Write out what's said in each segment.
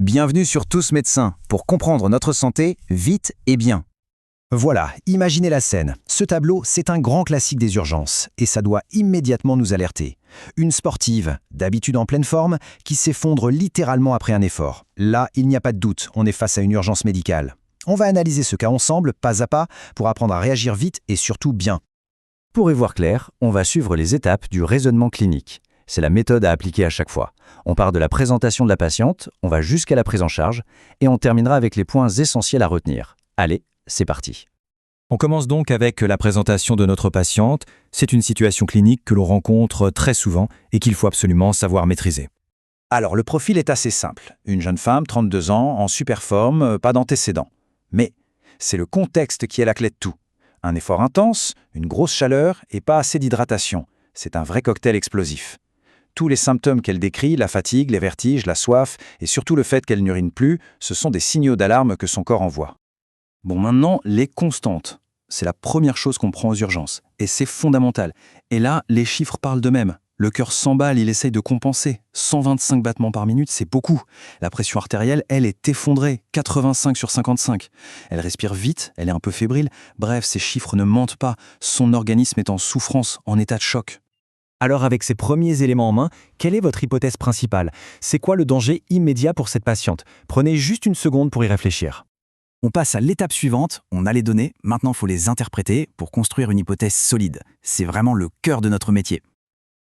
Bienvenue sur Tous Médecins pour comprendre notre santé vite et bien. Voilà, imaginez la scène. Ce tableau, c'est un grand classique des urgences et ça doit immédiatement nous alerter. Une sportive, d'habitude en pleine forme, qui s'effondre littéralement après un effort. Là, il n'y a pas de doute, on est face à une urgence médicale. On va analyser ce cas ensemble, pas à pas, pour apprendre à réagir vite et surtout bien. Pour y voir clair, on va suivre les étapes du raisonnement clinique. C'est la méthode à appliquer à chaque fois. On part de la présentation de la patiente, on va jusqu'à la prise en charge, et on terminera avec les points essentiels à retenir. Allez, c'est parti. On commence donc avec la présentation de notre patiente. C'est une situation clinique que l'on rencontre très souvent et qu'il faut absolument savoir maîtriser. Alors, le profil est assez simple. Une jeune femme, 32 ans, en super forme, pas d'antécédents. Mais c'est le contexte qui est la clé de tout. Un effort intense, une grosse chaleur et pas assez d'hydratation. C'est un vrai cocktail explosif. Tous les symptômes qu'elle décrit, la fatigue, les vertiges, la soif et surtout le fait qu'elle n'urine plus, ce sont des signaux d'alarme que son corps envoie. Bon, maintenant, les constantes. C'est la première chose qu'on prend aux urgences. Et c'est fondamental. Et là, les chiffres parlent d'eux-mêmes. Le cœur s'emballe, il essaye de compenser. 125 battements par minute, c'est beaucoup. La pression artérielle, elle, est effondrée. 85/55. Elle respire vite, elle est un peu fébrile. Bref, ces chiffres ne mentent pas. Son organisme est en souffrance, en état de choc. Alors avec ces premiers éléments en main, quelle est votre hypothèse principale? C'est quoi le danger immédiat pour cette patiente? Prenez juste une seconde pour y réfléchir. On passe à l'étape suivante, on a les données, maintenant il faut les interpréter pour construire une hypothèse solide. C'est vraiment le cœur de notre métier.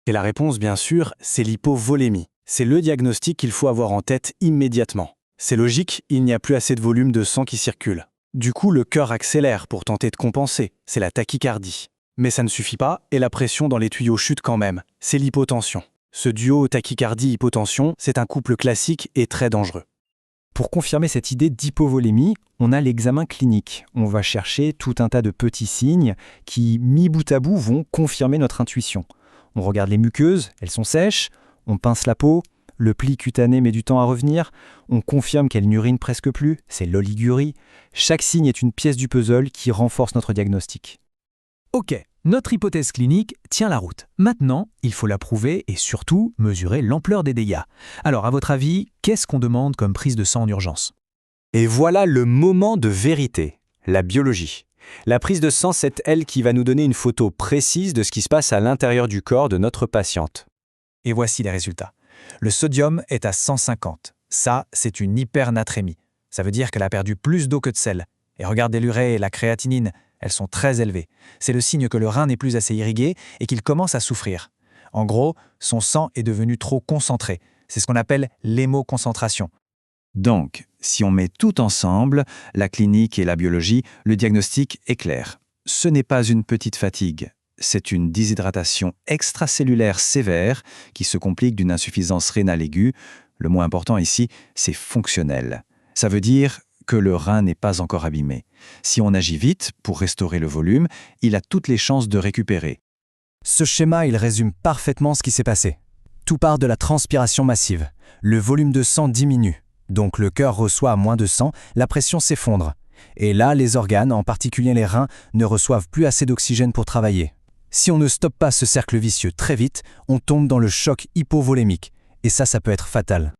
Et la réponse, bien sûr, c'est l'hypovolémie. C'est le diagnostic qu'il faut avoir en tête immédiatement. C'est logique, il n'y a plus assez de volume de sang qui circule. Du coup, le cœur accélère pour tenter de compenser, c'est la tachycardie. Mais ça ne suffit pas et la pression dans les tuyaux chute quand même, c'est l'hypotension. Ce duo tachycardie-hypotension, c'est un couple classique et très dangereux. Pour confirmer cette idée d'hypovolémie, on a l'examen clinique. On va chercher tout un tas de petits signes qui, mis bout à bout, vont confirmer notre intuition. On regarde les muqueuses, elles sont sèches, on pince la peau, le pli cutané met du temps à revenir, on confirme qu'elle n'urine presque plus, c'est l'oligurie. Chaque signe est une pièce du puzzle qui renforce notre diagnostic. Ok, notre hypothèse clinique tient la route. Maintenant, il faut la prouver et surtout mesurer l'ampleur des dégâts. Alors, à votre avis, qu'est-ce qu'on demande comme prise de sang en urgence? Et voilà le moment de vérité, la biologie. La prise de sang, c'est elle qui va nous donner une photo précise de ce qui se passe à l'intérieur du corps de notre patiente. Et voici les résultats. Le sodium est à 150. Ça, c'est une hypernatrémie. Ça veut dire qu'elle a perdu plus d'eau que de sel. Et regardez l'urée et la créatinine, elles sont très élevées. C'est le signe que le rein n'est plus assez irrigué et qu'il commence à souffrir. En gros, son sang est devenu trop concentré. C'est ce qu'on appelle l'hémoconcentration. Donc, si on met tout ensemble, la clinique et la biologie, le diagnostic est clair. Ce n'est pas une petite fatigue, c'est une déshydratation extracellulaire sévère qui se complique d'une insuffisance rénale aiguë. Le mot important ici, c'est fonctionnel. Ça veut dire que le rein n'est pas encore abîmé. Si on agit vite pour restaurer le volume, il a toutes les chances de récupérer. Ce schéma, il résume parfaitement ce qui s'est passé. Tout part de la transpiration massive. Le volume de sang diminue. Donc le cœur reçoit moins de sang, la pression s'effondre. Et là, les organes, en particulier les reins, ne reçoivent plus assez d'oxygène pour travailler. Si on ne stoppe pas ce cercle vicieux très vite, on tombe dans le choc hypovolémique. Et ça peut être fatal.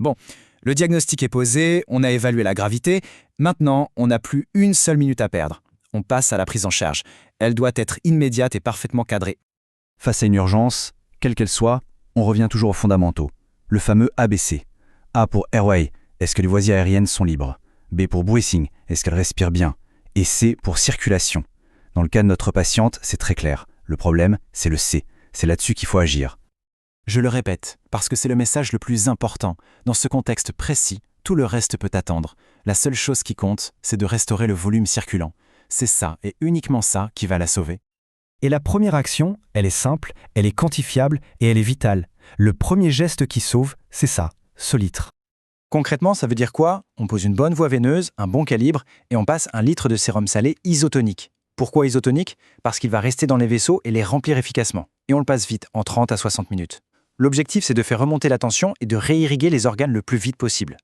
Bon, le diagnostic est posé, on a évalué la gravité. Maintenant, on n'a plus une seule minute à perdre. On passe à la prise en charge. Elle doit être immédiate et parfaitement cadrée. Face à une urgence, quelle qu'elle soit, on revient toujours aux fondamentaux. Le fameux ABC. A pour airway, est-ce que les voies aériennes sont libres? B pour breathing, est-ce qu'elle respire bien? Et C pour circulation. Dans le cas de notre patiente, c'est très clair. Le problème, c'est le C. C'est là-dessus qu'il faut agir. Je le répète, parce que c'est le message le plus important. Dans ce contexte précis, tout le reste peut attendre. La seule chose qui compte, c'est de restaurer le volume circulant. C'est ça, et uniquement ça, qui va la sauver. Et la première action, elle est simple, elle est quantifiable et elle est vitale. Le premier geste qui sauve, c'est ça, ce litre. Concrètement, ça veut dire quoi? On pose une bonne voie veineuse, un bon calibre, et on passe 1 litre de sérum salé isotonique. Pourquoi isotonique? Parce qu'il va rester dans les vaisseaux et les remplir efficacement. Et on le passe vite, en 30 à 60 minutes. L'objectif, c'est de faire remonter la tension et de réirriguer les organes le plus vite possible.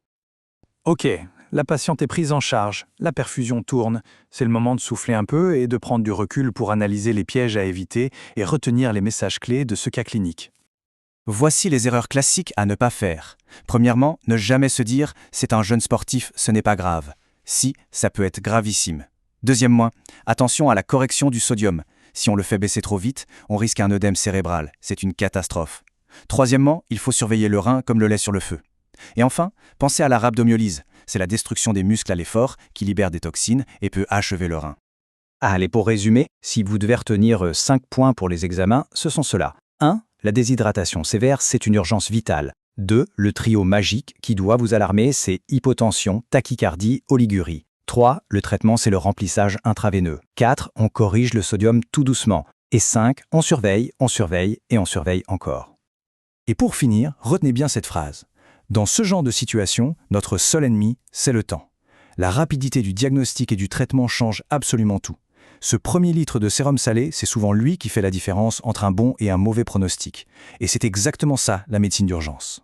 Ok, la patiente est prise en charge, la perfusion tourne. C'est le moment de souffler un peu et de prendre du recul pour analyser les pièges à éviter et retenir les messages clés de ce cas clinique. Voici les erreurs classiques à ne pas faire. Premièrement, ne jamais se dire « c'est un jeune sportif, ce n'est pas grave ». Si, ça peut être gravissime. Deuxièmement, attention à la correction du sodium. Si on le fait baisser trop vite, on risque un œdème cérébral. C'est une catastrophe. Troisièmement, il faut surveiller le rein comme le lait sur le feu. Et enfin, pensez à la rhabdomyolyse. C'est la destruction des muscles à l'effort qui libère des toxines et peut achever le rein. Allez, pour résumer, si vous devez retenir 5 points pour les examens, ce sont ceux-là. 1. La déshydratation sévère, c'est une urgence vitale. 2. Le trio magique qui doit vous alarmer, c'est hypotension, tachycardie, oligurie. 3. Le traitement, c'est le remplissage intraveineux. 4. On corrige le sodium tout doucement. Et 5. On surveille et on surveille encore. Et pour finir, retenez bien cette phrase. Dans ce genre de situation, notre seul ennemi, c'est le temps. La rapidité du diagnostic et du traitement change absolument tout. Ce premier litre de sérum salé, c'est souvent lui qui fait la différence entre un bon et un mauvais pronostic. Et c'est exactement ça, la médecine d'urgence.